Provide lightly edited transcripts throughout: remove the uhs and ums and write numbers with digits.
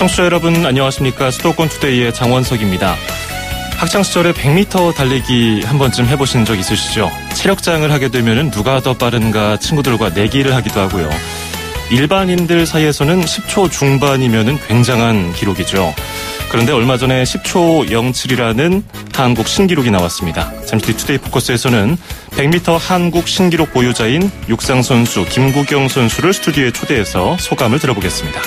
청취자 여러분 안녕하십니까. 수도권 투데이의 장원석입니다. 학창시절에 100m 달리기 한 번쯤 해보신 적 있으시죠? 체력장을 하게 되면 누가 더 빠른가 친구들과 내기를 하기도 하고요. 일반인들 사이에서는 10초 중반이면 굉장한 기록이죠. 그런데 얼마 전에 10초 07이라는 한국 신기록이 나왔습니다. 잠시 뒤 투데이 포커스에서는 100m 한국 신기록 보유자인 육상 선수 김구경 선수를 스튜디오에 초대해서 소감을 들어보겠습니다.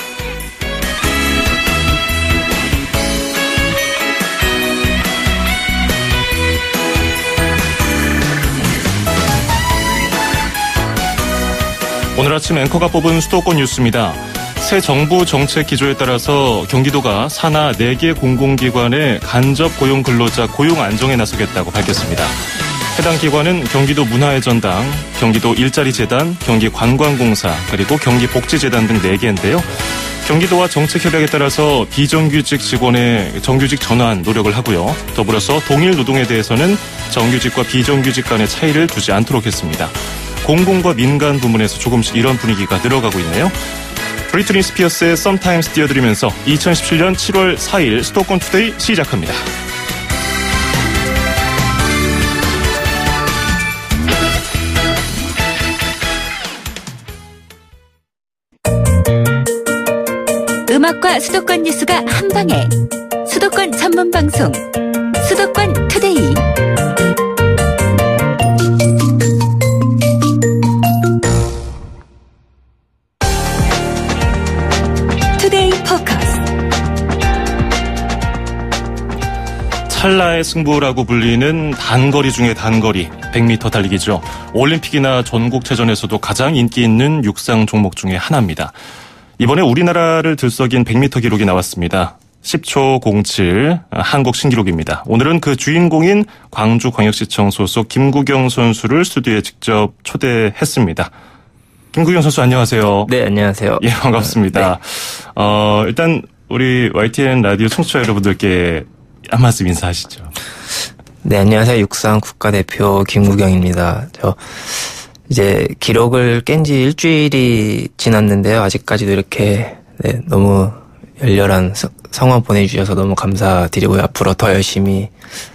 오늘 아침 앵커가 뽑은 수도권 뉴스입니다. 새 정부 정책 기조에 따라서 경기도가 산하 4개 공공기관의 간접 고용 근로자 고용 안정에 나서겠다고 밝혔습니다. 해당 기관은 경기도 문화의 전당, 경기도 일자리재단, 경기관광공사, 그리고 경기복지재단 등 4개인데요. 경기도와 정책 협약에 따라서 비정규직 직원의 정규직 전환 노력을 하고요. 더불어서 동일 노동에 대해서는 정규직과 비정규직 간의 차이를 두지 않도록 했습니다. 공공과 민간 부문에서 조금씩 이런 분위기가 늘어가고 있네요. 브리트니 스피어스의 Sometimes 띄워드리면서 2017년 7월 4일 수도권 투데이 시작합니다. 음악과 수도권 뉴스가 한방에 수도권 전문 방송 수도권 투데이. 찰나의 승부라고 불리는 단거리 중에 단거리 100m 달리기죠. 올림픽이나 전국체전에서도 가장 인기 있는 육상 종목 중에 하나입니다. 이번에 우리나라를 들썩인 100m 기록이 나왔습니다. 10초 07 한국 신기록입니다. 오늘은 그 주인공인 광주광역시청 소속 김구경 선수를 스튜디오에 직접 초대했습니다. 김구경 선수 안녕하세요. 네, 안녕하세요. 예, 반갑습니다. 네. 일단 우리 YTN 라디오 청취자 여러분들께 한 말씀 인사하시죠. 네, 안녕하세요. 육상 국가대표 김구경입니다. 저 이제 기록을 깬 지 일주일이 지났는데요. 아직까지도 이렇게 너무 열렬한 성원 보내주셔서 너무 감사드리고요. 앞으로 더 열심히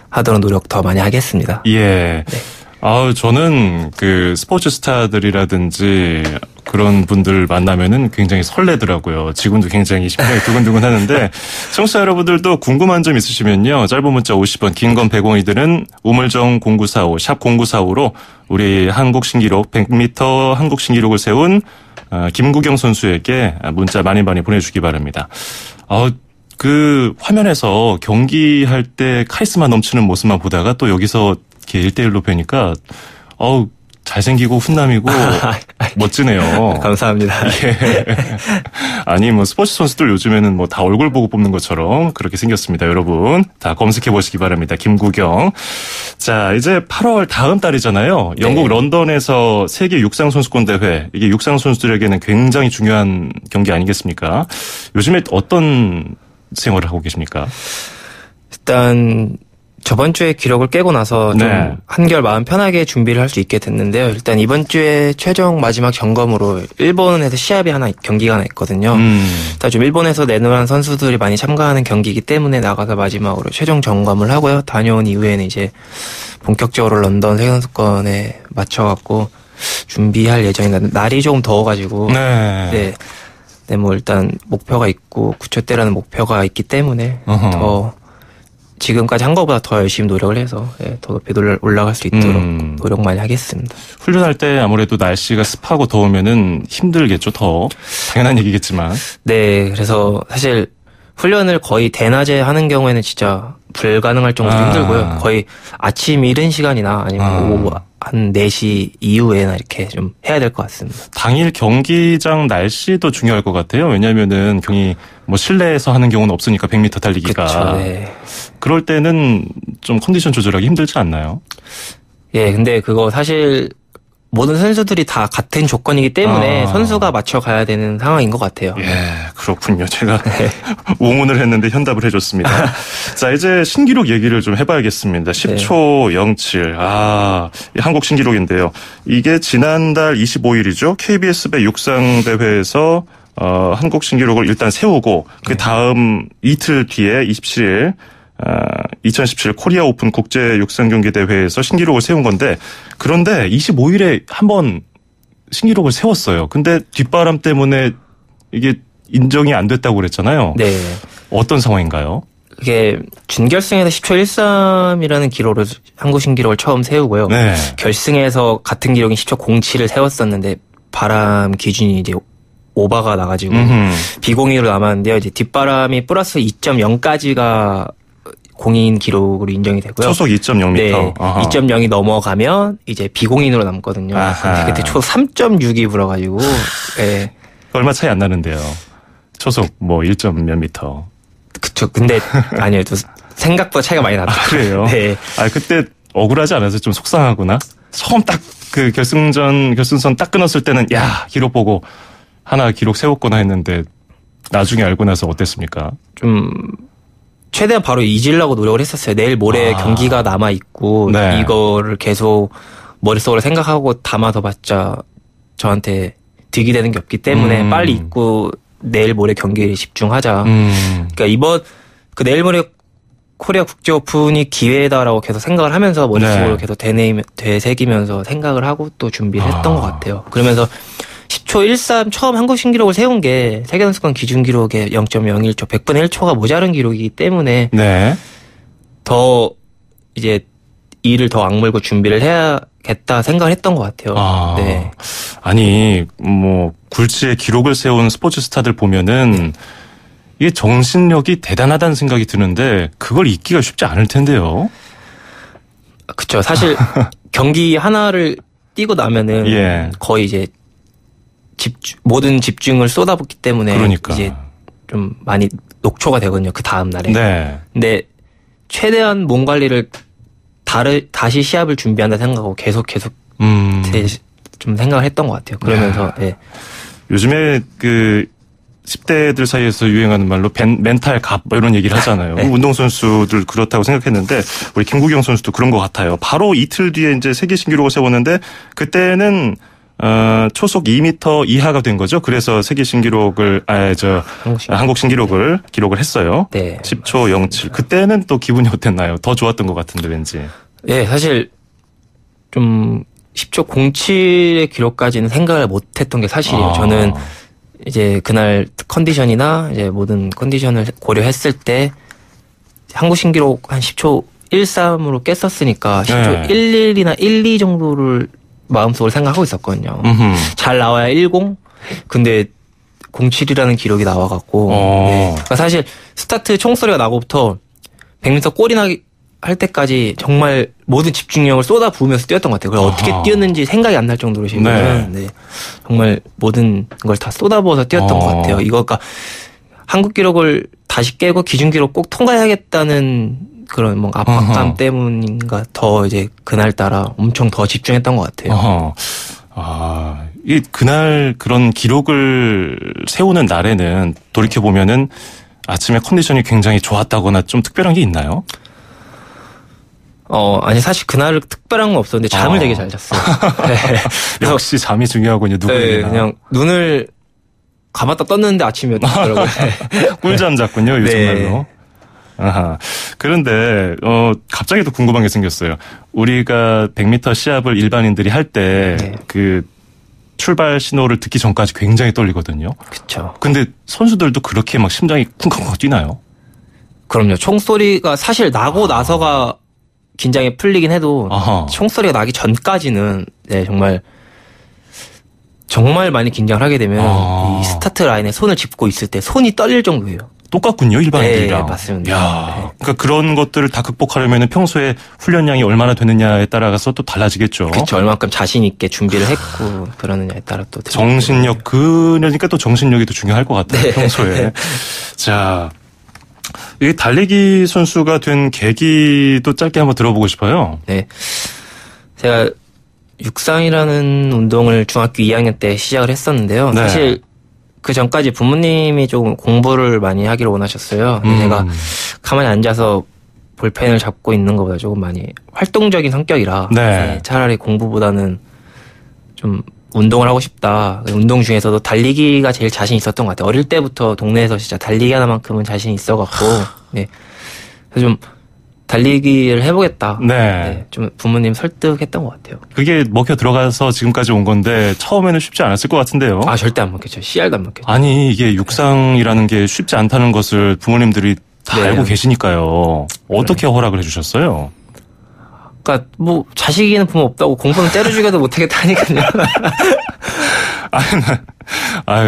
하도록 노력 더 많이 하겠습니다. 예. 네. 저는 그 스포츠 스타들이라든지 그런 분들 만나면은 굉장히 설레더라고요. 지금도 굉장히 심장이 두근두근 하는데 청취자 여러분들도 궁금한 점 있으시면요. 짧은 문자 50원, 긴 건 100원이 드는 우물정 0945, 샵 0945로 우리 한국 신기록 100m 한국 신기록을 세운 김구경 선수에게 문자 많이 보내주기 바랍니다. 그 화면에서 경기할 때 카리스마 넘치는 모습만 보다가 또 여기서 이렇게 1대1로 뵈니까 잘생기고 훈남이고 멋지네요. 감사합니다. 예. 아니 스포츠 선수들 요즘에는 다 얼굴 보고 뽑는 것처럼 그렇게 생겼습니다. 여러분 다 검색해 보시기 바랍니다. 김구경. 자, 이제 8월 다음 달이잖아요. 영국 런던에서 세계 육상 선수권 대회. 이게 육상 선수들에게는 굉장히 중요한 경기 아니겠습니까? 요즘에 어떤 생활을 하고 계십니까? 일단 저번 주에 기록을 깨고 나서 좀 한결 마음 편하게 준비를 할 수 있게 됐는데요. 일단 이번 주에 최종 마지막 점검으로 일본에서 시합이 경기가 하나 있거든요. 일단 좀 일본에서 내놓은 선수들이 많이 참가하는 경기이기 때문에 나가서 마지막으로 최종 점검을 하고요. 다녀온 이후에는 이제 본격적으로 런던 세계선수권에 맞춰갖고 준비할 예정입니다. 날이 조금 더워가지고 네, 일단 목표가 있고 9초대라는 목표가 있기 때문에 더 지금까지 한 것보다 더 열심히 노력을 해서 더 높이 올라갈 수 있도록 노력 많이 하겠습니다. 훈련할 때 아무래도 날씨가 습하고 더우면은 힘들겠죠, 더. 당연한 얘기겠지만. 네, 그래서 사실 훈련을 거의 대낮에 하는 경우에는 진짜 불가능할 정도로 힘들고요. 거의 아침 이른 시간이나 아니면 오후 한 4시 이후에나 이렇게 좀 해야 될 것 같습니다. 당일 경기장 날씨도 중요할 것 같아요. 왜냐면은 실내에서 하는 경우는 없으니까 100m 달리기가. 그렇죠, 네. 그럴 때는 좀 컨디션 조절하기 힘들지 않나요? 예, 근데 그거 사실 모든 선수들이 다 같은 조건이기 때문에 선수가 맞춰가야 되는 상황인 것 같아요. 예, 그렇군요. 제가 옹문을 했는데 현답을 해줬습니다. 자, 이제 신기록 얘기를 좀 해봐야겠습니다. 10초 07. 한국 신기록인데요. 이게 지난달 25일이죠. KBS 배 육상대회에서 한국 신기록을 일단 세우고 그 다음 이틀 뒤에 27일 2017 코리아 오픈 국제 육상 경기 대회에서 신기록을 세운 건데 그런데 25일에 한번 신기록을 세웠어요. 근데 뒷바람 때문에 이게 인정이 안 됐다고 그랬잖아요. 네. 어떤 상황인가요? 그게 준결승에서 10초 13이라는 기록을 한국 신기록을 처음 세우고요. 네. 결승에서 같은 기록인 10초 07을 세웠었는데 바람 기준이 이제 오바가 나가지고 비공인으로 남았는데요. 이제 뒷바람이 플러스 2.0까지가 공인 기록으로 인정이 되고요. 초속 2.0m. 네, 2.0이 넘어가면 이제 비공인으로 남거든요. 근데 그때 초속 3.6이 불어가지고 네. 얼마 차이 안 나는데요. 초속 뭐 1점 몇 미터. 그쵸. 근데 아니요, 또 생각보다 차이가 많이 나더라고요. 그래요? 네. 그때 억울하지 않아서 좀 속상하구나. 처음 딱 그 결승선 딱 끊었을 때는 야 기록 보고 하나 기록 세웠구나 했는데 나중에 알고 나서 어땠습니까? 좀 최대한 바로 잊으려고 노력을 했었어요. 내일 모레 경기가 남아 있고 네. 이거를 계속 머릿속으로 생각하고 담아둬봤자 저한테 득이 되는 게 없기 때문에 빨리 잊고 내일 모레 경기에 집중하자. 그러니까 내일 모레 코리아 국제 오픈이 기회다라고 계속 생각을 하면서 머릿속으로 계속 되새기면서 생각을 하고 또 준비를 했던 것 같아요. 그러면서 10초 13 처음 한국 신기록을 세운 게 세계선수권 기준 기록의 0.01초 100분의 1초가 모자른 기록이기 때문에 네. 더 이제 이를 더 악물고 준비를 해야겠다 생각을 했던 것 같아요. 네. 아니 뭐 굴지의 기록을 세운 스포츠 스타들 보면은 이게 정신력이 대단하다는 생각이 드는데 그걸 잊기가 쉽지 않을 텐데요. 그렇죠. 사실 경기 하나를 뛰고 나면은 거의 이제 모든 집중을 쏟아붓기 때문에 그러니까. 이제 좀 많이 녹초가 되거든요. 그 다음 날에. 네. 근데 최대한 몸 관리를 다시 시합을 준비한다 생각하고 계속 좀 생각을 했던 것 같아요. 그러면서 네. 요즘에 그 10대들 사이에서 유행하는 말로 멘탈 갑 이런 얘기를 하잖아요. 네. 운동선수들 그렇다고 생각했는데 우리 김구경 선수도 그런 것 같아요. 바로 이틀 뒤에 이제 세계 신기록을 세웠는데 그때는 초속 2m 이하가 된 거죠. 그래서 세계 신기록을 한국 신기록을 기록을 했어요. 네. 10초 07. 그때는 또 기분이 어땠나요? 더 좋았던 것 같은데 왠지. 네, 사실 좀 10초 07의 기록까지는 생각을 못했던 게 사실이에요. 저는 이제 그날 컨디션이나 이제 모든 컨디션을 고려했을 때 한국 신기록 한 10초 13으로 깼었으니까 10초 11이나 12 정도를 마음속으로 생각하고 있었거든요. 잘 나와야 10. 근데 07이라는 기록이 나와갖고 네. 그러니까 사실 스타트 총소리가 나고부터 100m 골이 나기 할 때까지 정말 모든 집중력을 쏟아부으면서 뛰었던 것 같아요. 그래서 어떻게 뛰었는지 생각이 안 날 정도로 지금은 네. 정말 모든 걸 다 쏟아부어서 뛰었던 것 같아요. 이거가 한국 기록을 다시 깨고 기준 기록 꼭 통과해야겠다는 그런 뭔가 압박감 때문인가 더 이제 그날따라 엄청 더 집중했던 것 같아요. 그날 그런 기록을 세우는 날에는 돌이켜 보면은 아침에 컨디션이 굉장히 좋았다거나 좀 특별한 게 있나요? 아니 사실 그날은 특별한 건 없었는데 잠을 되게 잘 잤어요. 네. 역시 잠이 중요하군요. 누구에게나. 네, 그냥 눈을 감았다 떴는데 아침이었더라고요. 꿀잠 잤군요. 요즘 네. 말로. 아하. 그런데 갑자기 또 궁금한 게 생겼어요. 우리가 100m 시합을 일반인들이 할 때 그 출발 신호를 듣기 전까지 굉장히 떨리거든요. 그렇죠. 근데 선수들도 그렇게 막 심장이 쿵쾅쿵 뛰나요? 그럼요. 총소리가 사실 나고 나서가 긴장이 풀리긴 해도 총소리가 나기 전까지는 네, 정말 많이 긴장을 하게 되면 이 스타트 라인에 손을 짚고 있을 때 손이 떨릴 정도예요. 똑같군요, 일반인들이랑. 네, 맞습니다. 야, 그러니까 그런 것들을 다 극복하려면 평소에 훈련량이 얼마나 되느냐에 따라서 또 달라지겠죠. 그렇죠. 얼마큼 자신 있게 준비를 했고 그러느냐에 따라 또 정신력 그러니까 또 정신력이 더 중요할 것 같아요. 네. 평소에. 자, 이 달리기 선수가 된 계기도 짧게 한번 들어보고 싶어요. 네, 제가 육상이라는 운동을 중학교 2학년 때 시작을 했었는데요. 네. 사실 그 전까지 부모님이 조금 공부를 많이 하기를 원하셨어요. 제가 가만히 앉아서 볼펜을 잡고 있는 것보다 조금 많이 활동적인 성격이라 네. 차라리 공부보다는 좀 운동을 하고 싶다. 운동 중에서도 달리기가 제일 자신 있었던 것 같아요. 어릴 때부터 동네에서 진짜 달리기 하나만큼은 자신 있어갖고, 네. 그래서 좀 달리기를 해보겠다. 네. 네. 좀 부모님 설득했던 것 같아요. 그게 먹혀 들어가서 지금까지 온 건데 처음에는 쉽지 않았을 것 같은데요. 아, 절대 안 먹혔죠. 씨알도 안 먹혔죠. 아니, 이게 육상이라는 게 쉽지 않다는 것을 부모님들이 다 네. 알고 계시니까요. 어떻게 허락을 해주셨어요? 그러니까 뭐 자식이는 부모 없다고 공부는 때려 죽여도 못하겠다니까요.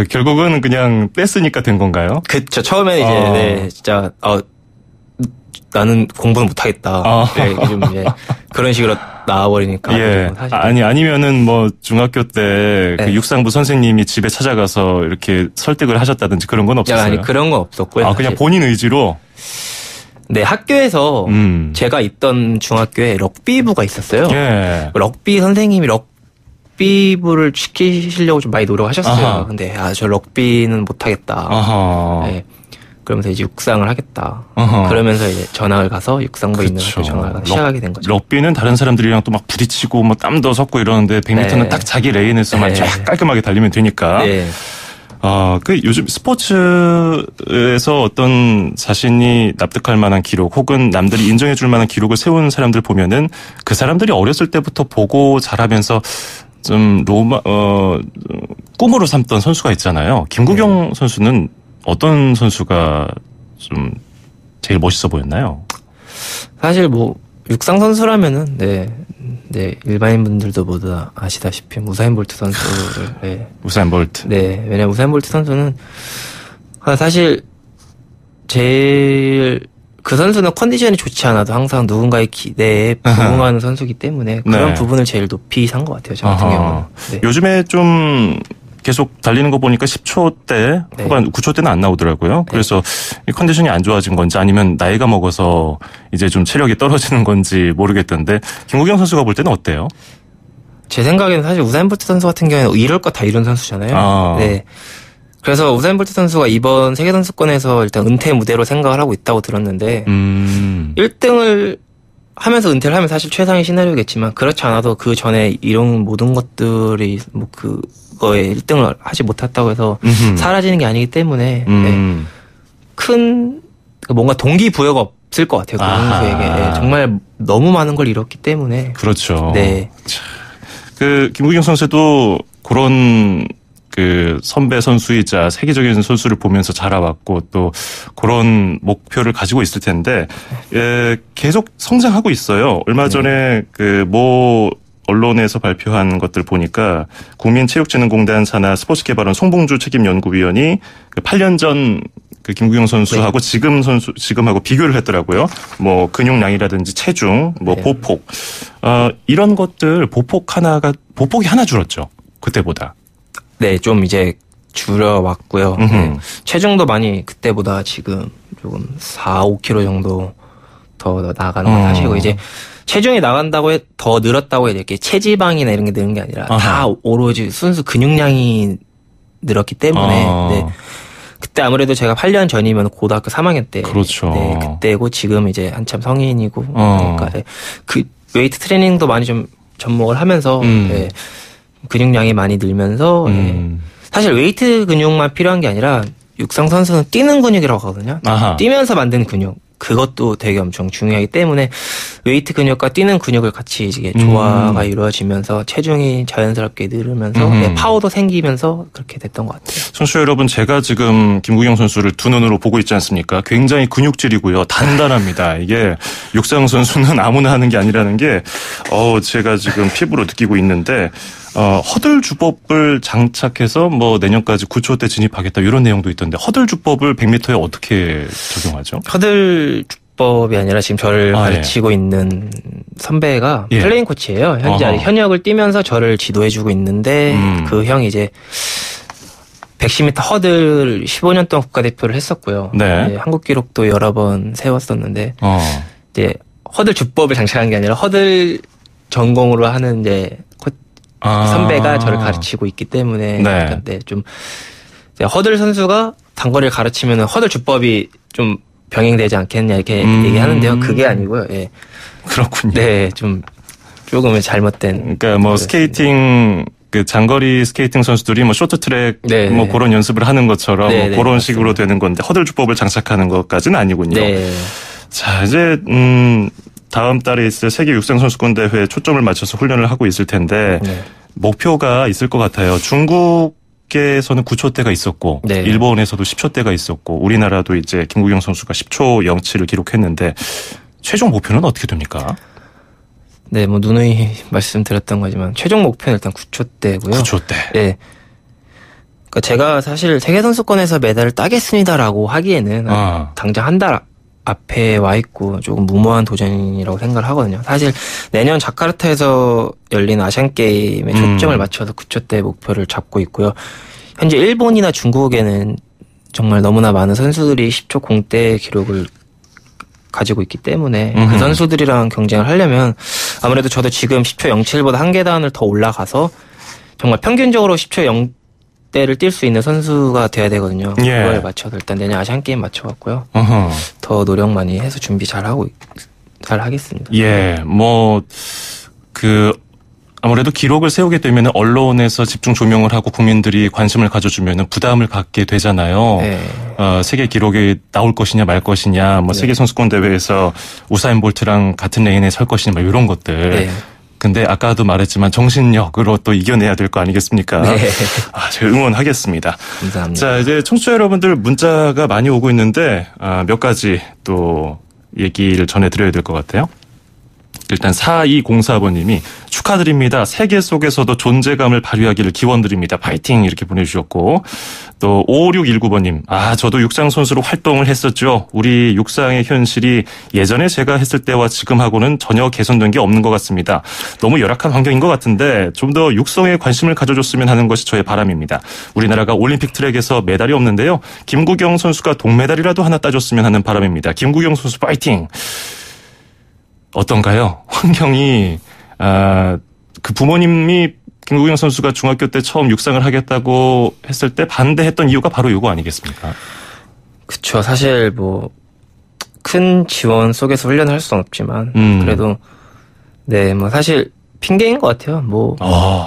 결국은 그냥 뺐으니까 된 건가요? 그쵸. 처음에는 이제 네, 진짜 나는 공부는 못하겠다. 네, 좀 이제 그런 식으로 나와버리니까. 예. 사실. 아니면은 뭐 중학교 때 그 네. 육상부 선생님이 집에 찾아가서 이렇게 설득을 하셨다든지 그런 건 없었어요? 아니 그런 건 없었고요. 그냥 사실. 본인 의지로? 네, 학교에서 제가 있던 중학교에 럭비부가 있었어요. 예. 럭비 선생님이 럭비부를 시키시려고 좀 많이 노력하셨어요. 아하. 근데 저 럭비는 못하겠다. 아하. 네. 그러면서 이제 육상을 하겠다. 아하. 그러면서 이제 전학을 가서 육상부에 있는 그쵸. 학교 전학을 가서 시작하게 된 거죠. 럭비는 다른 사람들이랑 또 막 부딪히고 뭐 땀도 섞고 이러는데 100m는 네. 딱 자기 레인에서만 네. 쫙 깔끔하게 달리면 되니까. 네. 그 요즘 스포츠에서 어떤 자신이 납득할 만한 기록 혹은 남들이 인정해 줄 만한 기록을 세운 사람들 보면은 그 사람들이 어렸을 때부터 보고 자라면서 좀 꿈으로 삼던 선수가 있잖아요. 김구경 선수는 어떤 선수가 좀 제일 멋있어 보였나요? 사실 뭐 육상 선수라면은 네 일반인 분들도 모두 다 아시다시피 우사인 볼트 선수를 네. 우사인 볼트. 네, 왜냐면 우사인 볼트 선수는 사실 제일 그 선수는 컨디션이 좋지 않아도 항상 누군가의 기대에 부응하는 선수이기 때문에 그런 네. 부분을 제일 높이 산 것 같아요. 저 같은 경우는. 네. 요즘에 좀 계속 달리는 거 보니까 10초대 네. 후반 9초대는 안 나오더라고요. 그래서 이 컨디션이 안 좋아진 건지 아니면 나이가 먹어서 이제 좀 체력이 떨어지는 건지 모르겠던데 김구경 선수가 볼 때는 어때요? 제 생각에는 사실 우사인 볼트 선수 같은 경우에는 이럴 거 다 이룬 선수잖아요. 네. 그래서 우사인 볼트 선수가 이번 세계선수권에서 일단 은퇴 무대로 생각을 하고 있다고 들었는데 1등을 하면서 은퇴를 하면 사실 최상의 시나리오겠지만 그렇지 않아도 그 전에 이런 모든 것들이 뭐 그거에 1등을 하지 못했다고 해서 사라지는 게 아니기 때문에 네. 큰 뭔가 동기부여가 없을 것 같아요. 그 선수에게 네. 정말 너무 많은 걸 잃었기 때문에 그렇죠. 네. 그 김구경 선수도 그런 그 선배 선수이자 세계적인 선수를 보면서 자라왔고 또 그런 목표를 가지고 있을 텐데 계속 성장하고 있어요. 얼마 전에 그 뭐 언론에서 발표한 것들 보니까 국민체육진흥공단 산하 스포츠개발원 송봉주 책임연구위원이 그 8년 전 그 김구경 선수하고 네. 지금하고 비교를 했더라고요. 뭐 근육량이라든지 체중, 뭐 네. 보폭, 이런 것들 보폭이 하나 줄었죠. 그때보다. 네, 좀 이제 줄여왔고요. 네. 체중도 많이 그때보다 지금 조금 4, 5kg 정도 더 나가는 건 사실이고 이제 체중이 나간다고 더 늘었다고 해야 될게 체지방이나 이런 게 느는 게 아니라 다 오로지 순수 근육량이 늘었기 때문에 네. 그때 아무래도 제가 8년 전이면 고등학교 3학년 때 그렇죠. 네, 그때고 지금 이제 한참 성인이고 그러니까 네. 그 웨이트 트레이닝도 많이 좀 접목을 하면서 네. 근육량이 많이 늘면서 네. 사실 웨이트 근육만 필요한 게 아니라 육상 선수는 뛰는 근육이라고 하거든요. 아하. 뛰면서 만든 근육. 그것도 되게 엄청 중요하기 때문에 웨이트 근육과 뛰는 근육을 같이 이제 조화가 이루어지면서 체중이 자연스럽게 늘으면서 네, 파워도 생기면서 그렇게 됐던 것 같아요. 선수 여러분, 제가 지금 김구경 선수를 두 눈으로 보고 있지 않습니까? 굉장히 근육질이고요. 단단합니다. 이게 육상 선수는 아무나 하는 게 아니라는 게 제가 지금 피부로 느끼고 있는데 허들 주법을 장착해서 뭐 내년까지 9초 때 진입하겠다 이런 내용도 있던데 허들 주법을 100m에 어떻게 적용하죠? 허들 주법이 아니라 지금 저를 가르치고 있는 선배가 플레인 코치예요. 현역을 뛰면서 저를 지도해주고 있는데 그 형이 이제 110m 허들 15년 동안 국가대표를 했었고요. 네. 네, 한국 기록도 여러 번 세웠었는데 이제 허들 주법을 장착한 게 아니라 허들 전공으로 하는 이제 선배가 저를 가르치고 있기 때문에 네. 네, 좀 허들 선수가 단거리를 가르치면 허들 주법이 좀 병행되지 않겠냐 이렇게 얘기하는데요. 그게 아니고요. 예. 그렇군요. 네, 좀 조금 잘못된. 그러니까 뭐 스케이팅 그 장거리 스케이팅 선수들이 뭐 쇼트트랙 네. 뭐 그런 연습을 하는 것처럼 네, 뭐 네, 그런 맞습니다. 식으로 되는 건데 허들 주법을 장착하는 것까지는 아니군요. 네. 자, 이제 다음 달에 있을 세계 육상 선수권 대회에 초점을 맞춰서 훈련을 하고 있을 텐데 네. 목표가 있을 것 같아요. 중국에서는 9초대가 있었고 네. 일본에서도 10초대가 있었고 우리나라도 이제 김구경 선수가 10초 07을 기록했는데 최종 목표는 어떻게 됩니까? 네, 뭐 누누이 말씀드렸던 거지만 최종 목표는 일단 9초대고요. 9초대. 네. 그러니까 제가 사실 세계 선수권에서 메달을 따겠습니다라고 하기에는 당장 한 달 앞에 와 있고 조금 무모한 도전이라고 생각을 하거든요. 사실 내년 자카르타에서 열린 아시안 게임에 초점을 맞춰서 9초대 목표를 잡고 있고요. 현재 일본이나 중국에는 정말 너무나 많은 선수들이 10초 공대 기록을 가지고 있기 때문에 그 선수들이랑 경쟁을 하려면 아무래도 저도 지금 10초 07보다 한 계단을 더 올라가서 정말 평균적으로 10초 0대를 뛸 수 있는 선수가 돼야 되거든요. 예. 그걸 맞춰서 일단 내년 아시안게임 맞춰갖고요. 더 노력 많이 해서 준비 잘 하겠습니다. 예, 아무래도 기록을 세우게 되면 언론에서 집중 조명을 하고 국민들이 관심을 가져주면 부담을 갖게 되잖아요. 네. 세계 기록이 나올 것이냐 말 것이냐, 뭐 네. 세계 선수권 대회에서 우사인 볼트랑 같은 레인에 설 것이냐, 뭐 이런 것들. 네. 근데 아까도 말했지만 정신력으로 또 이겨내야 될 거 아니겠습니까? 네. 제가 응원하겠습니다. 감사합니다. 자, 이제 청취자 여러분들 문자가 많이 오고 있는데 몇 가지 또 얘기를 전해드려야 될 것 같아요. 일단 4204번님이 축하드립니다. 세계 속에서도 존재감을 발휘하기를 기원드립니다. 파이팅 이렇게 보내주셨고 또 5619번님 저도 육상 선수로 활동을 했었죠. 우리 육상의 현실이 예전에 제가 했을 때와 지금하고는 전혀 개선된 게 없는 것 같습니다. 너무 열악한 환경인 것 같은데 좀 더 육성에 관심을 가져줬으면 하는 것이 저의 바람입니다. 우리나라가 올림픽 트랙에서 메달이 없는데요. 김구경 선수가 동메달이라도 하나 따줬으면 하는 바람입니다. 김구경 선수 파이팅. 어떤가요? 환경이 그 부모님이 김구경 선수가 중학교 때 처음 육상을 하겠다고 했을 때 반대했던 이유가 바로 이거 아니겠습니까? 그쵸. 사실 뭐 큰 지원 속에서 훈련을 할 수는 없지만 그래도 네, 뭐 사실 핑계인 것 같아요. 뭐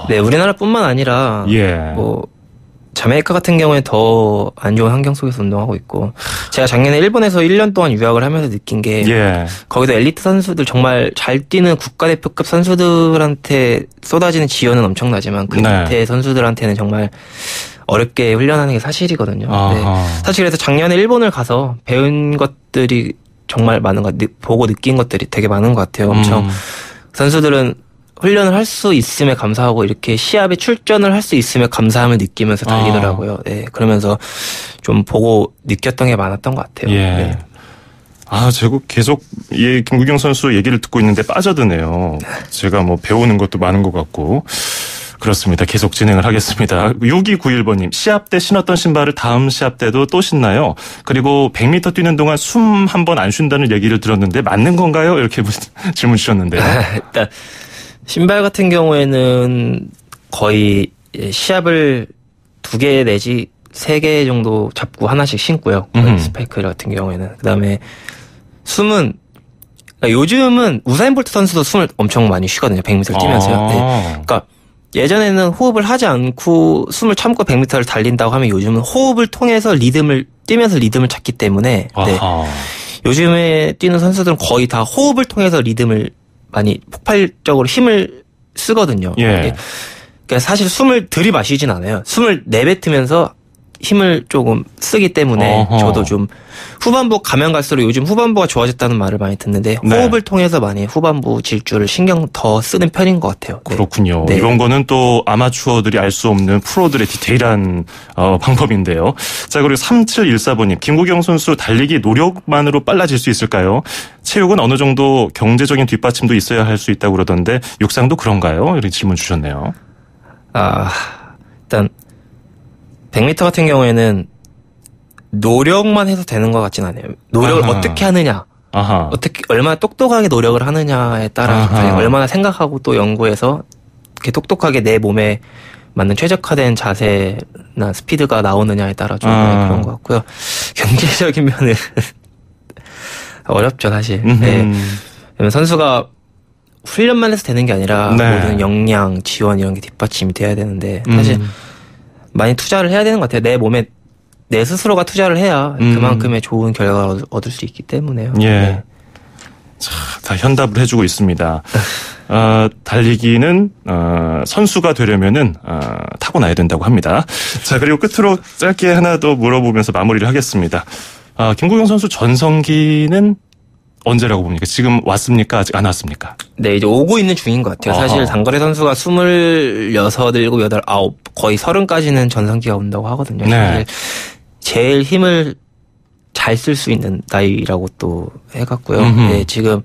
네, 우리나라뿐만 아니라 뭐 자메이카 같은 경우에 더 안 좋은 환경 속에서 운동하고 있고 제가 작년에 일본에서 1년 동안 유학을 하면서 느낀 게 거기도 엘리트 선수들 정말 잘 뛰는 국가대표급 선수들한테 쏟아지는 지원은 엄청나지만 그 밑에 선수들한테는 정말 어렵게 훈련하는 게 사실이거든요. 네. 사실 그래서 작년에 일본을 가서 배운 것들이 정말 많은 것 보고 느낀 것들이 되게 많은 것 같아요. 엄청 선수들은 훈련을 할 수 있음에 감사하고 이렇게 시합에 출전을 할 수 있음에 감사함을 느끼면서 달리더라고요. 네, 그러면서 좀 보고 느꼈던 게 많았던 것 같아요. 네. 제가 계속 김구경 선수 얘기를 듣고 있는데 빠져드네요. 제가 뭐 배우는 것도 많은 것 같고. 그렇습니다. 계속 진행을 하겠습니다. 6291번님, 시합 때 신었던 신발을 다음 시합 때도 또 신나요? 그리고 100m 뛰는 동안 숨 한 번 안 쉰다는 얘기를 들었는데 맞는 건가요? 이렇게 질문 주셨는데요. 일단 신발 같은 경우에는 거의 시합을 2개 내지 3개 정도 잡고 하나씩 신고요. 스파이크 같은 경우에는. 그다음에 숨은 요즘은 우사인 볼트 선수도 숨을 엄청 많이 쉬거든요. 100m를 뛰면서요. 네. 그러니까 예전에는 호흡을 하지 않고 숨을 참고 100m를 달린다고 하면 요즘은 호흡을 통해서 뛰면서 리듬을 찾기 때문에 네. 요즘에 뛰는 선수들은 거의 다 호흡을 통해서 리듬을 많이 폭발적으로 힘을 쓰거든요. 그러니까 사실 숨을 들이마시진 않아요. 숨을 내뱉으면서 힘을 조금 쓰기 때문에 저도 좀 후반부 가면 갈수록 요즘 후반부가 좋아졌다는 말을 많이 듣는데 호흡을 통해서 많이 후반부 질주를 신경 더 쓰는 편인 것 같아요. 네. 그렇군요. 네. 이런 거는 또 아마추어들이 알 수 없는 프로들의 디테일한 방법인데요. 자, 그리고 3714번님, 김구경 선수 달리기 노력만으로 빨라질 수 있을까요? 체육은 어느 정도 경제적인 뒷받침도 있어야 할 수 있다고 그러던데 육상도 그런가요? 이런 질문 주셨네요. 일단 100m 같은 경우에는 노력만 해서 되는 것 같진 않아요. 노력을 어떻게 하느냐, 어떻게 얼마나 똑똑하게 노력을 하느냐에 따라 얼마나 생각하고 또 연구해서 이렇게 똑똑하게 내 몸에 맞는 최적화된 자세나 스피드가 나오느냐에 따라 좀 그런 것 같고요. 경제적인 면은 어렵죠, 사실. 네. 선수가 훈련만 해서 되는 게 아니라 네. 모든 역량, 지원 이런 게 뒷받침이 돼야 되는데 사실 많이 투자를 해야 되는 것 같아요. 내 몸에 내 스스로가 투자를 해야 그만큼의 좋은 결과를 얻을 수 있기 때문에요. 예. 네. 자, 다 현답을 해주고 있습니다. 달리기는 선수가 되려면은 타고나야 된다고 합니다. 자, 그리고 끝으로 짧게 하나 더 물어보면서 마무리를 하겠습니다. 김구경 선수 전성기는 언제라고 봅니까? 지금 왔습니까? 아직 안 왔습니까? 네, 이제 오고 있는 중인 것 같아요. 사실 단거리 선수가 26, 7, 8, 9 거의 30까지는 전성기가 온다고 하거든요. 네. 사실 제일 힘을 잘 쓸 수 있는 나이라고 또 해갖고요. 네, 지금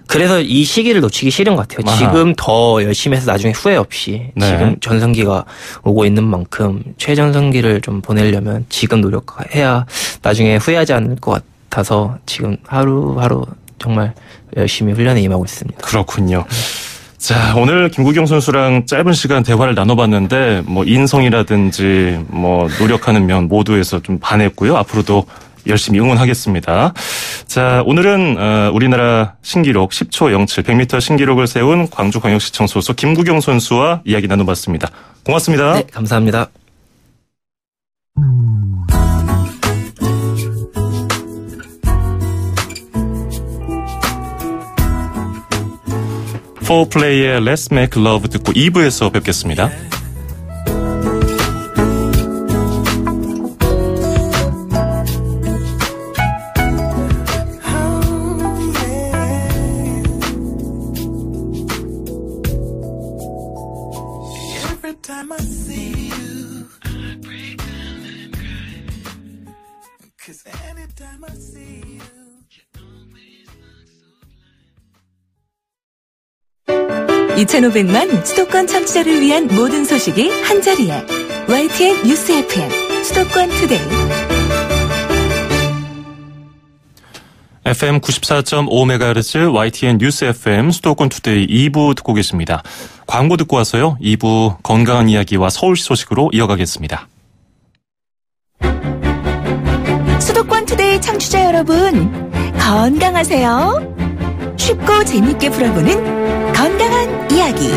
그래서 이 시기를 놓치기 싫은 것 같아요. 아하. 지금 더 열심히 해서 나중에 후회 없이 네. 지금 전성기가 오고 있는 만큼 최전성기를 좀 보내려면 지금 노력해야 나중에 후회하지 않을 것 같아서 지금 하루하루 정말 열심히 훈련에 임하고 있습니다. 그렇군요. 자, 오늘 김구경 선수랑 짧은 시간 대화를 나눠봤는데 뭐 인성이라든지 뭐 노력하는 면 모두에서 좀 반했고요. 앞으로도 열심히 응원하겠습니다. 자, 오늘은 우리나라 신기록 10초 07 100m 신기록을 세운 광주광역시청 소속 김구경 선수와 이야기 나눠봤습니다. 고맙습니다. 네, 감사합니다. 포플레이의 Let's Make Love 듣고 2부에서 뵙겠습니다. Time I see you, I break down and cry. 'Cause anytime I see you, you always look so 2,500만 수도권 청취자를 위한 모든 소식이 한자리에 YTN 뉴스 FM 수도권 투데이. FM 94.5MHz YTN 뉴스 FM 수도권 투데이 2부 듣고 계십니다. 광고 듣고 와서요. 2부 건강한 이야기와 서울시 소식으로 이어가겠습니다. 수도권 투데이 청취자 여러분, 건강하세요? 쉽고 재밌게 풀어보는 건강한 이야기.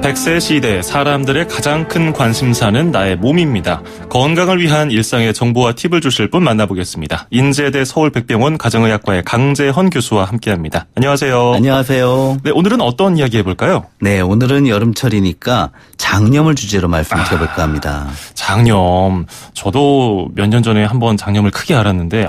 100세 시대 사람들의 가장 큰 관심사는 나의 몸입니다. 건강을 위한 일상의 정보와 팁을 주실 분 만나보겠습니다. 인제대 서울백병원 가정의학과의 강재헌 교수와 함께합니다. 안녕하세요. 안녕하세요. 네, 오늘은 어떤 이야기 해볼까요? 네, 오늘은 여름철이니까 장염을 주제로 말씀드려볼까 합니다. 장염. 저도 몇 년 전에 한번 장염을 크게 앓았는데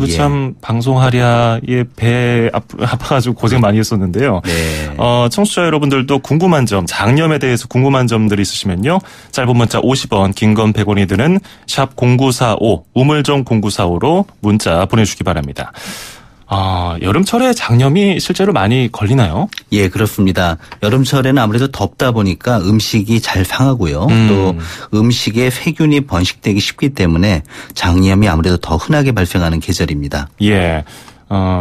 예. 참 방송하랴 배 아파가지고 고생 많이 했었는데요. 네. 청취자 여러분들도 궁금한 점, 장염에 대해서 궁금한 점들이 있으시면요. 짧은 문자 50원, 긴 건 100원이 드는 샵 0945, 우물정 0945로 문자 보내주시기 바랍니다. 여름철에 장염이 실제로 많이 걸리나요? 예, 그렇습니다. 여름철에는 아무래도 덥다 보니까 음식이 잘 상하고요. 또 음식에 세균이 번식되기 쉽기 때문에 장염이 아무래도 더 흔하게 발생하는 계절입니다. 예.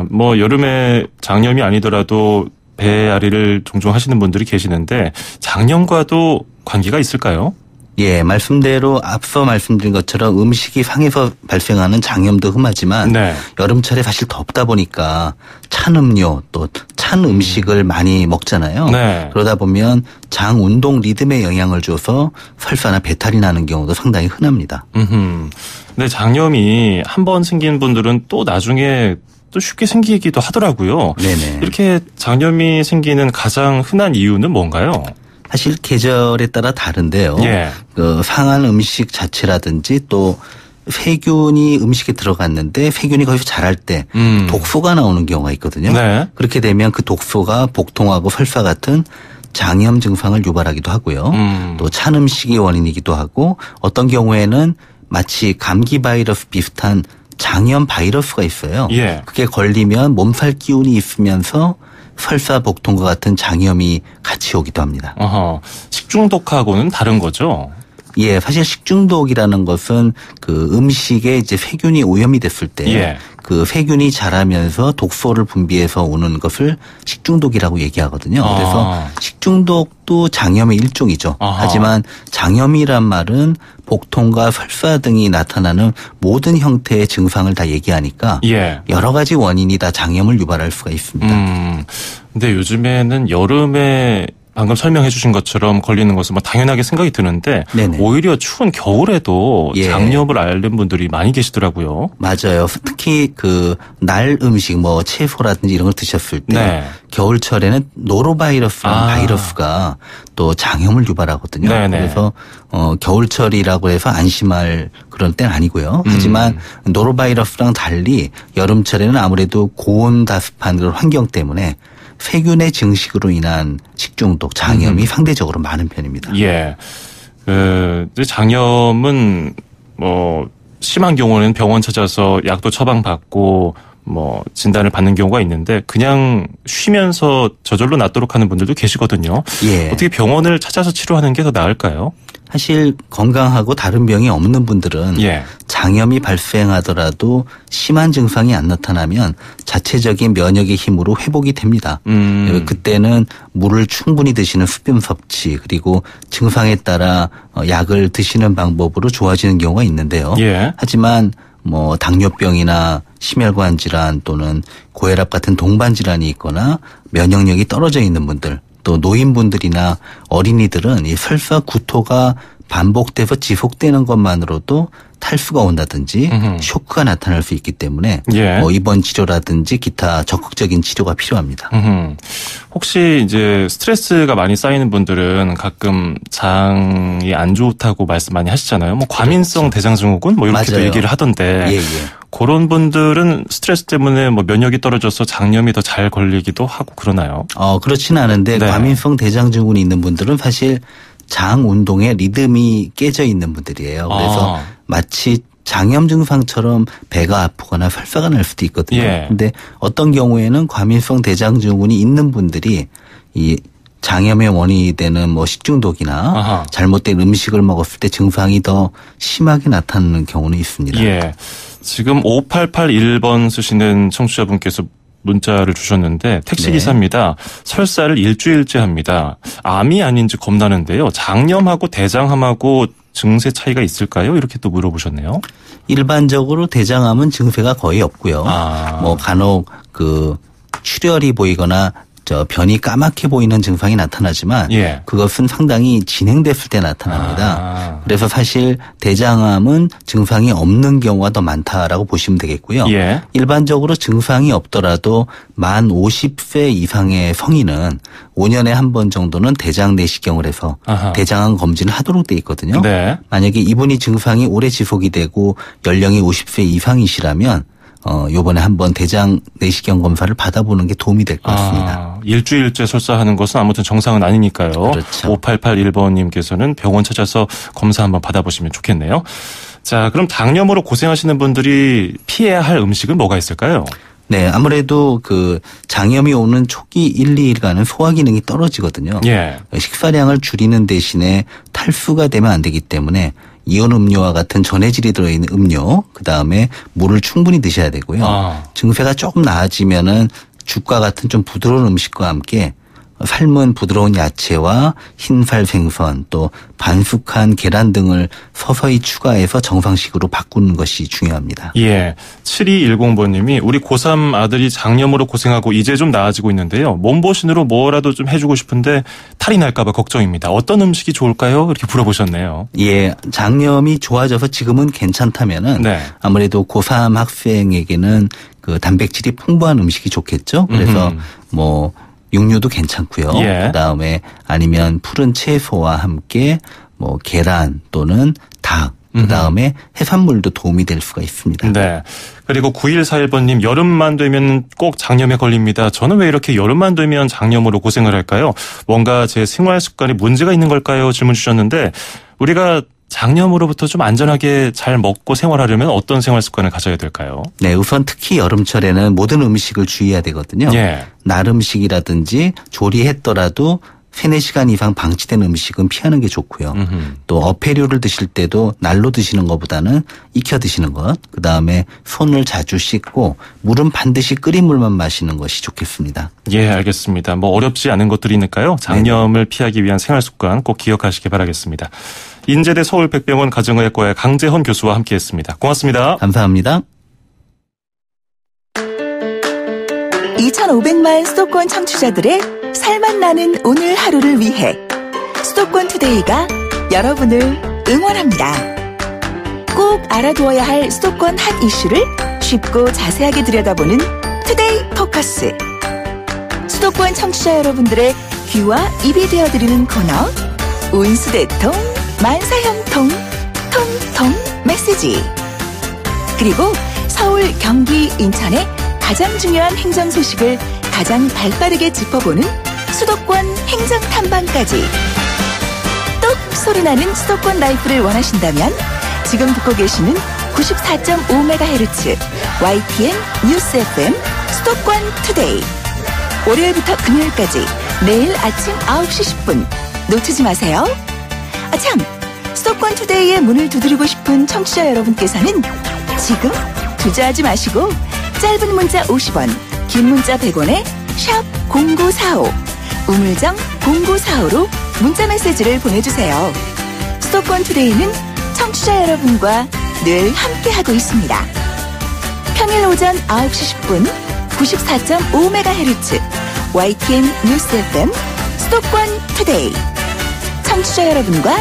뭐 여름에 장염이 아니더라도 배앓이를 종종 하시는 분들이 계시는데 장염과도 관계가 있을까요? 예, 말씀대로 앞서 말씀드린 것처럼 음식이 상해서 발생하는 장염도 흠하지만 네. 여름철에 사실 덥다 보니까 찬 음료 또 찬 음식을 많이 먹잖아요. 네. 그러다 보면 장 운동 리듬에 영향을 줘서 설사나 배탈이 나는 경우도 상당히 흔합니다. 근데 장염이 한 번 생긴 분들은 또 나중에 또 쉽게 생기기도 하더라고요. 네네. 이렇게 장염이 생기는 가장 흔한 이유는 뭔가요? 사실 계절에 따라 다른데요. 예. 그 상한 음식 자체라든지 또 세균이 음식에 들어갔는데 세균이 거기서 자랄 때 독소가 나오는 경우가 있거든요. 네. 그렇게 되면 그 독소가 복통하고 설사 같은 장염 증상을 유발하기도 하고요. 또 찬 음식이 원인이기도 하고 어떤 경우에는 마치 감기 바이러스 비슷한 장염 바이러스가 있어요. 예. 그게 걸리면 몸살 기운이 있으면서 설사 복통과 같은 장염이 같이 오기도 합니다. 식중독하고는 다른 거죠? 예, 사실 식중독이라는 것은 그 음식에 이제 세균이 오염이 됐을 때 예. 그 세균이 자라면서 독소를 분비해서 오는 것을 식중독이라고 얘기하거든요. 그래서 식중독도 장염의 일종이죠. 하지만 장염이란 말은 복통과 설사 등이 나타나는 모든 형태의 증상을 다 얘기하니까 예. 여러 가지 원인이 다 장염을 유발할 수가 있습니다. 근데 요즘에는 여름에 방금 설명해 주신 것처럼 걸리는 것은 뭐 당연하게 생각이 드는데 네네. 오히려 추운 겨울에도 예. 장염을 앓는 분들이 많이 계시더라고요. 맞아요. 특히 그 날 음식 뭐 채소라든지 이런 걸 드셨을 때 네. 겨울철에는 노로바이러스라는 바이러스가 또 장염을 유발하거든요. 네네. 그래서 겨울철이라고 해서 안심할 그런 때는 아니고요. 하지만 노로바이러스랑 달리 여름철에는 아무래도 고온다습한 그런 환경 때문에 세균의 증식으로 인한 식중독, 장염이 상대적으로 많은 편입니다. 예. 장염은 뭐 심한 경우는 병원 찾아서 약도 처방받고 뭐 진단을 받는 경우가 있는데 그냥 쉬면서 저절로 낫도록 하는 분들도 계시거든요. 예. 어떻게 병원을 찾아서 치료하는 게 더 나을까요? 사실 건강하고 다른 병이 없는 분들은 예. 장염이 발생하더라도 심한 증상이 안 나타나면 자체적인 면역의 힘으로 회복이 됩니다. 그때는 물을 충분히 드시는 수분 섭취 그리고 증상에 따라 약을 드시는 방법으로 좋아지는 경우가 있는데요. 예. 하지만 뭐 당뇨병이나 심혈관 질환 또는 고혈압 같은 동반 질환이 있거나 면역력이 떨어져 있는 분들 또 노인분들이나 어린이들은 이 설사 구토가 반복돼서 지속되는 것만으로도 탈수가 온다든지 쇼크가 나타날 수 있기 때문에 예. 입원 치료라든지 기타 적극적인 치료가 필요합니다. 혹시 이제 스트레스가 많이 쌓이는 분들은 가끔 장이 안 좋다고 말씀 많이 하시잖아요. 뭐 과민성 대장증후군 뭐 이렇게도 맞아요. 얘기를 하던데 예, 예. 그런 분들은 스트레스 때문에 뭐 면역이 떨어져서 장염이 더 잘 걸리기도 하고 그러나요? 그렇지는 않은데 네. 과민성 대장증후군이 있는 분들은 사실 장 운동의 리듬이 깨져 있는 분들이에요. 그래서 마치 장염 증상처럼 배가 아프거나 설사가 날 수도 있거든요. 예. 근데 어떤 경우에는 과민성 대장증후군이 있는 분들이 이 장염의 원인이 되는 뭐 식중독이나 아하. 잘못된 음식을 먹었을 때 증상이 더 심하게 나타나는 경우는 있습니다. 예. 지금 5881번 쓰시는 청취자분께서 문자를 주셨는데 택시기사입니다. 설사를 일주일째 합니다. 암이 아닌지 겁나는데요. 장염하고 대장암하고 증세 차이가 있을까요? 이렇게 또 물어보셨네요. 일반적으로 대장암은 증세가 거의 없고요. 뭐 간혹 그 출혈이 보이거나 변이 까맣게 보이는 증상이 나타나지만 예. 그것은 상당히 진행됐을 때 나타납니다. 그래서 사실 대장암은 증상이 없는 경우가 더 많다라고 보시면 되겠고요. 예. 일반적으로 증상이 없더라도 만 50세 이상의 성인은 5년에 한 번 정도는 대장 내시경을 해서 아하. 대장암 검진을 하도록 돼 있거든요. 네. 만약에 이분이 증상이 오래 지속이 되고 연령이 50세 이상이시라면 요번에 한번 대장 내시경 검사를 받아보는 게 도움이 될 것 같습니다. 일주일째 설사하는 것은 아무튼 정상은 아니니까요. 그렇죠. 5881번님께서는 병원 찾아서 검사 한번 받아보시면 좋겠네요. 자, 그럼 장염으로 고생하시는 분들이 피해야 할 음식은 뭐가 있을까요? 네, 아무래도 그 장염이 오는 초기 1, 2일간은 소화 기능이 떨어지거든요. 예. 식사량을 줄이는 대신에 탈수가 되면 안 되기 때문에 이온 음료와 같은 전해질이 들어있는 음료, 그다음에 물을 충분히 드셔야 되고요. 증세가 조금 나아지면은 죽과 같은 좀 부드러운 음식과 함께 삶은 부드러운 야채와 흰살 생선 또 반숙한 계란 등을 서서히 추가해서 정상식으로 바꾸는 것이 중요합니다. 예. 7210번님이 우리 고3 아들이 장염으로 고생하고 이제 좀 나아지고 있는데요. 몸보신으로 뭐라도 좀 해주고 싶은데 탈이 날까 봐 걱정입니다. 어떤 음식이 좋을까요? 이렇게 물어보셨네요. 예. 장염이 좋아져서 지금은 괜찮다면은 네. 아무래도 고3 학생에게는 그 단백질이 풍부한 음식이 좋겠죠. 그래서 뭐 육류도 괜찮고요. 예. 그다음에 아니면 푸른 채소와 함께 뭐 계란 또는 닭 그다음에 해산물도 도움이 될 수가 있습니다. 네. 그리고 9141번님 여름만 되면 꼭 장염에 걸립니다. 저는 왜 이렇게 여름만 되면 장염으로 고생을 할까요? 뭔가 제 생활 습관에 문제가 있는 걸까요? 질문 주셨는데 우리가 장염으로부터 좀 안전하게 잘 먹고 생활하려면 어떤 생활 습관을 가져야 될까요? 네, 우선 특히 여름철에는 모든 음식을 주의해야 되거든요. 예. 날 음식이라든지 조리했더라도 3-4시간 이상 방치된 음식은 피하는 게 좋고요. 또 어패류를 드실 때도 날로 드시는 것보다는 익혀 드시는 것. 그다음에 손을 자주 씻고 물은 반드시 끓인 물만 마시는 것이 좋겠습니다. 예, 알겠습니다. 뭐 어렵지 않은 것들이니까요. 장염을 피하기 위한 생활 습관 꼭 기억하시기 바라겠습니다. 인제대 서울백병원 가정의학과의 강재헌 교수와 함께했습니다. 고맙습니다. 감사합니다. 2,500만 수도권 청취자들의 살맛 나는 오늘 하루를 위해 수도권 투데이가 여러분을 응원합니다. 꼭 알아두어야 할 수도권 핫 이슈를 쉽고 자세하게 들여다보는 투데이 포커스. 수도권 청취자 여러분들의 귀와 입이 되어드리는 코너 운수대통 만사형통 통통 메시지. 그리고 서울, 경기, 인천의 가장 중요한 행정 소식을 가장 발빠르게 짚어보는 수도권 행정 탐방까지. 똑 소리나는 수도권 라이프를 원하신다면 지금 듣고 계시는 94.5MHz YTN 뉴스 FM 수도권 투데이. 월요일부터 금요일까지 매일 아침 9시 10분 놓치지 마세요. 참, 수도권 투데이의 문을 두드리고 싶은 청취자 여러분께서는 지금 주저하지 마시고 짧은 문자 50원, 긴 문자 100원에 샵 0945, 우물정 0945로 문자 메시지를 보내주세요. 수도권 투데이는 청취자 여러분과 늘 함께하고 있습니다. 평일 오전 9시 10분 94.5MHz YTN 뉴스 FM 수도권 투데이. 청취자 여러분과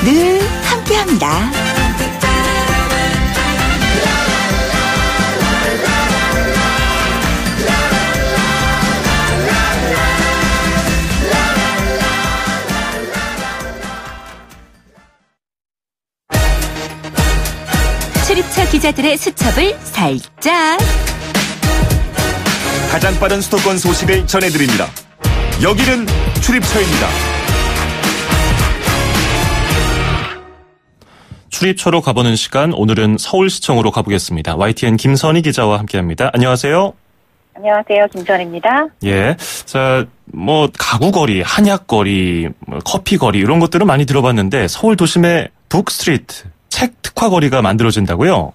늘 함께합니다. 출입처 기자들의 수첩을 살짝. 가장 빠른 수도권 소식을 전해드립니다. 여기는 출입처입니다. 출입처로 가보는 시간, 오늘은 서울시청으로 가보겠습니다. YTN 김선희 기자와 함께합니다. 안녕하세요. 안녕하세요. 김선희입니다. 예. 자, 뭐 가구거리, 한약거리, 커피거리 이런 것들은 많이 들어봤는데 서울 도심의 북스트리트, 책 특화거리가 만들어진다고요?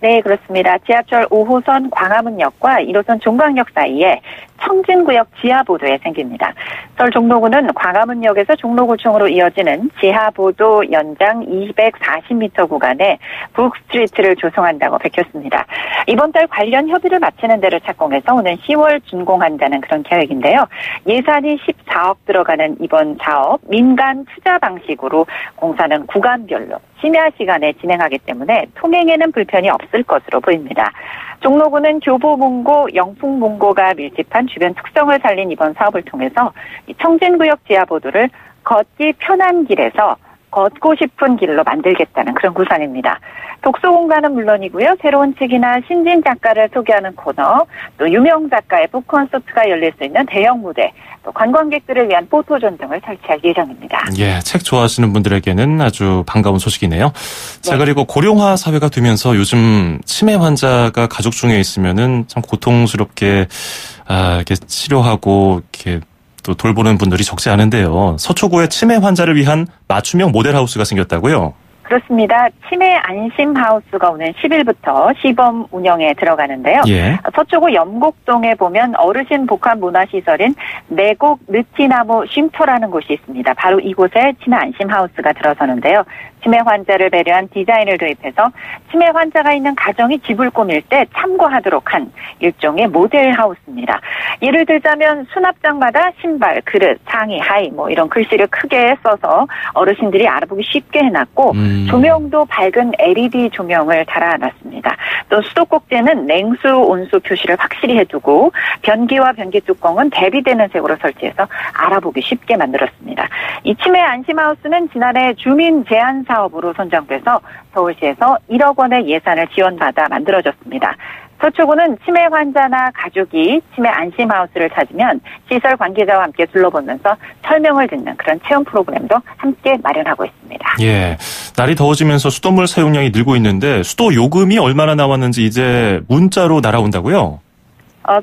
네, 그렇습니다. 지하철 5호선 광화문역과 1호선 종강역 사이에 청진구역 지하보도에 생깁니다. 서울 종로구는 광화문역에서 종로구청으로 이어지는 지하보도 연장 240m 구간에 북스트리트를 조성한다고 밝혔습니다. 이번 달 관련 협의를 마치는 데를 착공해서 오는 10월 준공한다는 그런 계획인데요. 예산이 14억 들어가는 이번 사업, 민간 투자 방식으로 공사는 구간별로 심야 시간에 진행하기 때문에 통행에는 불편이 없을 것으로 보입니다. 종로구는 교보문고, 영풍문고가 밀집한 주변 특성을 살린 이번 사업을 통해서 청진구역 지하보도를 걷기 편한 길에서 걷고 싶은 길로 만들겠다는 그런 구상입니다. 독서 공간은 물론이고요. 새로운 책이나 신진 작가를 소개하는 코너, 또 유명 작가의 북콘서트가 열릴 수 있는 대형 무대, 또 관광객들을 위한 포토존 등을 설치할 예정입니다. 예, 책 좋아하시는 분들에게는 아주 반가운 소식이네요. 자, 네. 그리고 고령화 사회가 되면서 요즘 치매 환자가 가족 중에 있으면은 참 고통스럽게 이렇게 치료하고 이렇게 또 돌보는 분들이 적지 않은데요. 서초구에 치매 환자를 위한 맞춤형 모델하우스가 생겼다고요? 그렇습니다. 치매 안심하우스가 오는 10일부터 시범 운영에 들어가는데요. 예. 서초구 염곡동에 보면 어르신 복합 문화시설인 내곡 느티나무 쉼터라는 곳이 있습니다. 바로 이곳에 치매 안심하우스가 들어서는데요. 치매 환자를 배려한 디자인을 도입해서 치매 환자가 있는 가정이 집을 꾸밀 때 참고하도록 한 일종의 모델 하우스입니다. 예를 들자면 수납장마다 신발, 그릇, 상의, 하의 뭐 이런 글씨를 크게 써서 어르신들이 알아보기 쉽게 해놨고 조명도 밝은 LED 조명을 달아놨습니다. 또 수도꼭지는 냉수, 온수 표시를 확실히 해두고 변기와 변기 뚜껑은 대비되는 색으로 설치해서 알아보기 쉽게 만들었습니다. 이 치매 안심하우스는 지난해 주민 제안 사업으로 선정돼서 서울시에서 1억 원의 예산을 지원받아 만들어졌습니다. 서초구는 치매 환자나 가족이 치매 안심하우스를 찾으면 시설 관계자와 함께 둘러보면서 설명을 듣는 그런 체험 프로그램도 함께 마련하고 있습니다. 예, 날이 더워지면서 수돗물 사용량이 늘고 있는데 수도 요금이 얼마나 나왔는지 이제 문자로 날아온다고요?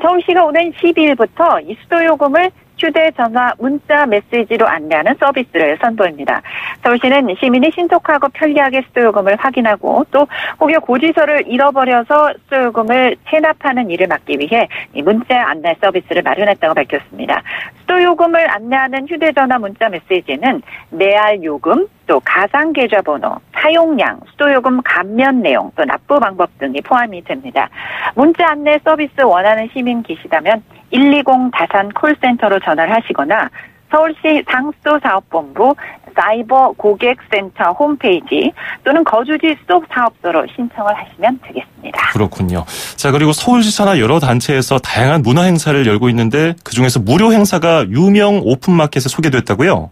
서울시가 오는 12일부터 이 수도요금을 휴대전화, 문자, 메시지로 안내하는 서비스를 선보입니다. 서울시는 시민이 신속하고 편리하게 수도요금을 확인하고 또 혹여 고지서를 잃어버려서 수도요금을 체납하는 일을 막기 위해 이 문자 안내 서비스를 마련했다고 밝혔습니다. 수도요금을 안내하는 휴대전화, 문자, 메시지는 내알 요금, 또 가상 계좌번호, 사용량, 수도요금 감면 내용, 또 납부 방법 등이 포함이 됩니다. 문자 안내 서비스 원하는 시민 계시다면 120 다산 콜센터로 전화를 하시거나 서울시 상수도사업본부 사이버 고객센터 홈페이지 또는 거주지 수도사업소로 신청을 하시면 되겠습니다. 그렇군요. 자, 그리고 서울시 산하 여러 단체에서 다양한 문화 행사를 열고 있는데 그중에서 무료 행사가 유명 오픈마켓에 소개됐다고요?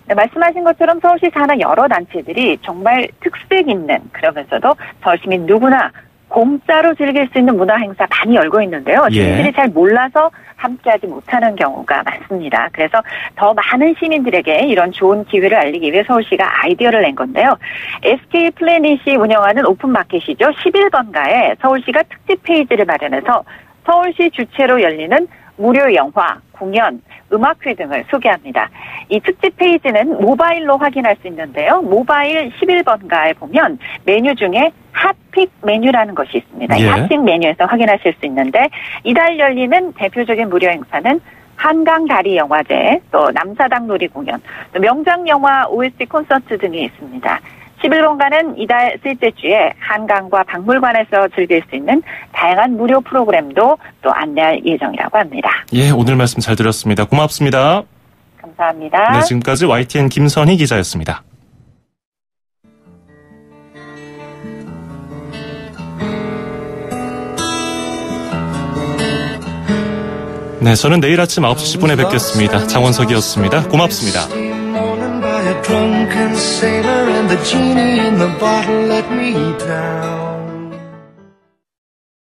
네, 말씀하신 것처럼 서울시 산하 여러 단체들이 정말 특색 있는, 그러면서도 서울 시민 누구나 공짜로 즐길 수 있는 문화 행사 많이 열고 있는데요. 시민들이 잘 몰라서 함께하지 못하는 경우가 많습니다. 그래서 더 많은 시민들에게 이런 좋은 기회를 알리기 위해 서울시가 아이디어를 낸 건데요. SK 플래닛이 운영하는 오픈마켓이죠. 11번가에 서울시가 특집 페이지를 마련해서 서울시 주최로 열리는 무료 영화, 공연, 음악회 등을 소개합니다. 이 특집 페이지는 모바일로 확인할 수 있는데요. 모바일 11번가에 보면 메뉴 중에 핫픽 메뉴라는 것이 있습니다. 이 핫픽 메뉴에서 확인하실 수 있는데 이달 열리는 대표적인 무료 행사는 한강 다리 영화제, 또 남사당 놀이 공연, 또 명작 영화 OST 콘서트 등이 있습니다. 11번가는 이달 셋째 주에 한강과 박물관에서 즐길 수 있는 다양한 무료 프로그램도 또 안내할 예정이라고 합니다. 예, 오늘 말씀 잘 들었습니다. 고맙습니다. 감사합니다. 네, 지금까지 YTN 김선희 기자였습니다. 네, 저는 내일 아침 9시 10분에 뵙겠습니다. 장원석이었습니다. 고맙습니다. A drunken sailor and the genie in the bottle let me down.